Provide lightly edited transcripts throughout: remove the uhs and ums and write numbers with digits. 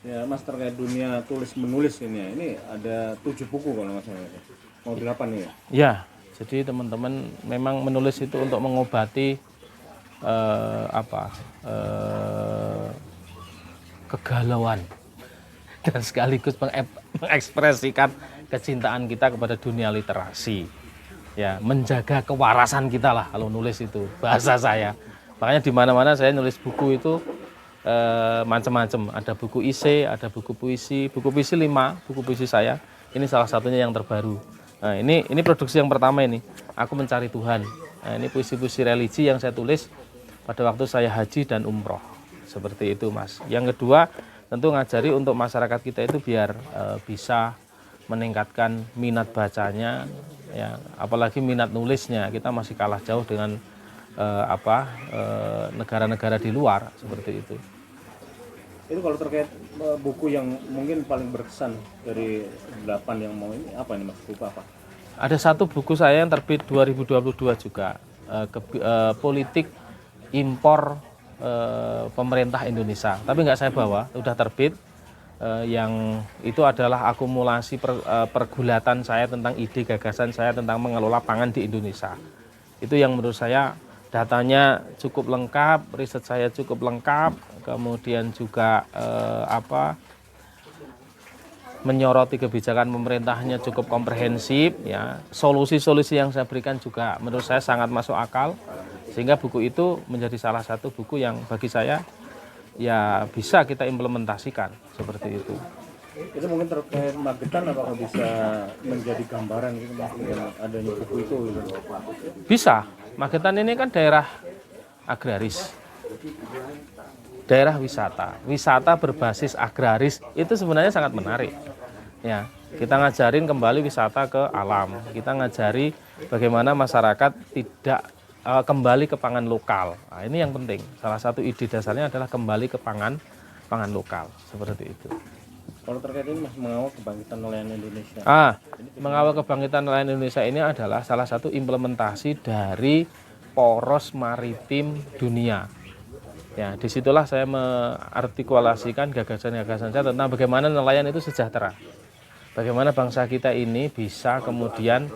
Ya Mas, terkait dunia tulis menulis ini ada 7 buku kalau nggak salah. Mau 8 nih ya? Ya, jadi teman-teman memang menulis itu untuk mengobati kegalauan dan sekaligus mengekspresikan kecintaan kita kepada dunia literasi. Ya, menjaga kewarasan kita lah kalau nulis itu bahasa saya. Makanya di mana-mana saya nulis buku itu macam-macam. Ada buku isi, ada buku puisi 5 buku puisi saya. Ini salah satunya yang terbaru. Nah, ini produksi yang pertama ini. Aku Mencari Tuhan. Nah, ini puisi-puisi religi yang saya tulis pada waktu saya haji dan umroh. Seperti itu, Mas. Yang kedua, tentu ngajari untuk masyarakat kita itu biar bisa meningkatkan minat bacanya, ya, apalagi minat nulisnya. Kita masih kalah jauh dengan negara-negara di luar seperti itu. Itu kalau terkait buku yang mungkin paling berkesan dari 8 yang mau ini apa ini Mas? Buku apa? Ada satu buku saya yang terbit 2022 juga, politik impor pemerintah Indonesia. Tapi nggak saya bawa, sudah terbit. Yang itu adalah akumulasi pergulatan saya tentang ide gagasan saya tentang mengelola pangan di Indonesia. Itu yang menurut saya datanya cukup lengkap, riset saya cukup lengkap, kemudian juga menyoroti kebijakan pemerintahnya cukup komprehensif, ya. Solusi-solusi yang saya berikan juga menurut saya sangat masuk akal, sehingga buku itu menjadi salah satu buku yang bagi saya ya bisa kita implementasikan seperti itu. Itu mungkin terkait Magetan apakah bisa menjadi gambaran gitu Mas dengan adanya buku itu gitu? Bisa. Magetan ini kan daerah agraris, daerah wisata berbasis agraris, itu sebenarnya sangat menarik. Ya, kita ngajarin kembali wisata ke alam, kita ngajari bagaimana masyarakat tidak kembali ke pangan lokal. Nah, ini yang penting. Salah satu ide dasarnya adalah kembali ke pangan lokal, seperti itu. Kalau terkait ini Mas, mengawal kebangkitan nelayan Indonesia. Mengawal kebangkitan nelayan Indonesia ini adalah salah satu implementasi dari poros maritim dunia. Ya, disitulah saya mengartikulasikan gagasan-gagasan saya tentang bagaimana nelayan itu sejahtera. Bagaimana bangsa kita ini bisa kemudian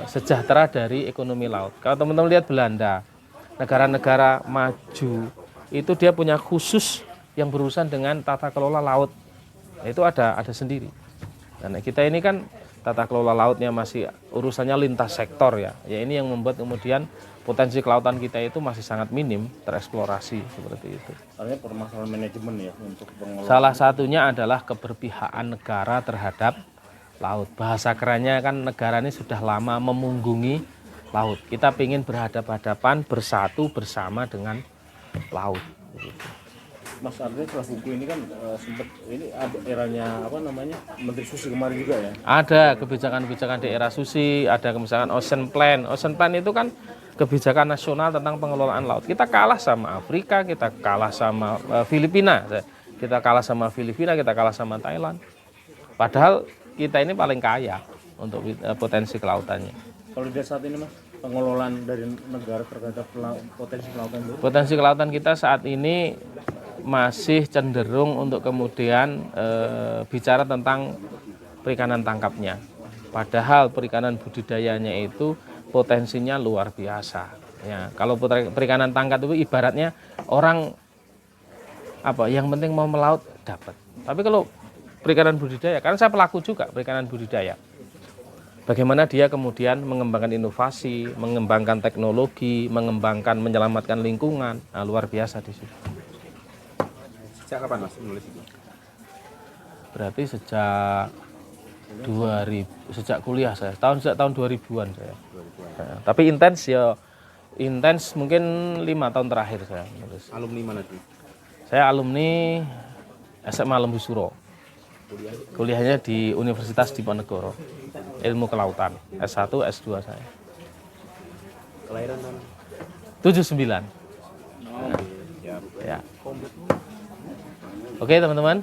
sejahtera dari ekonomi laut. Kalau teman-teman lihat Belanda, negara-negara maju, itu dia punya khusus yang berurusan dengan tata kelola laut. Itu ada sendiri. Dan kita ini kan tata kelola lautnya masih urusannya lintas sektor ya. Ya ini yang membuat kemudian potensi kelautan kita itu masih sangat minim tereksplorasi seperti itu. Artinya permasalahan manajemen ya untuk pengelolaan. Salah satunya adalah keberpihakan negara terhadap laut. Bahasa kerennya kan negara ini sudah lama memunggungi laut. Kita ingin berhadapan-hadapan bersatu bersama dengan laut. Mas, artinya setelah buku ini kan sempat ini ada eranya Menteri Susi kemarin juga ya? Ada kebijakan-kebijakan di era Susi, ada misalkan Ocean Plan. Ocean Plan itu kan kebijakan nasional tentang pengelolaan laut. Kita kalah sama Afrika, kita kalah sama Filipina, kita kalah sama Thailand. Padahal kita ini paling kaya untuk potensi kelautannya. Kalau dilihat saat ini Mas, pengelolaan dari negara terhadap potensi kelautan itu? Potensi kelautan kita saat ini masih cenderung untuk kemudian bicara tentang perikanan tangkapnya. Padahal perikanan budidayanya itu potensinya luar biasa. Ya, kalau perikanan tangkap itu ibaratnya orang yang penting mau melaut dapat. Tapi kalau perikanan budidaya, karena saya pelaku juga perikanan budidaya. Bagaimana dia kemudian mengembangkan inovasi, mengembangkan teknologi, menyelamatkan lingkungan, luar biasa di situ. Sejak kapan Mas menulis itu? Berarti sejak kuliah saya, sejak tahun 2000-an saya. Nah, tapi intens mungkin 5 tahun terakhir saya menulis. Alumni mana tuh? Saya alumni SMA Lembusuro. Kuliahnya di Universitas Diponegoro, ilmu kelautan, S1, S2 saya. Kelahiran tahun? 79. Ya. Oke teman-teman.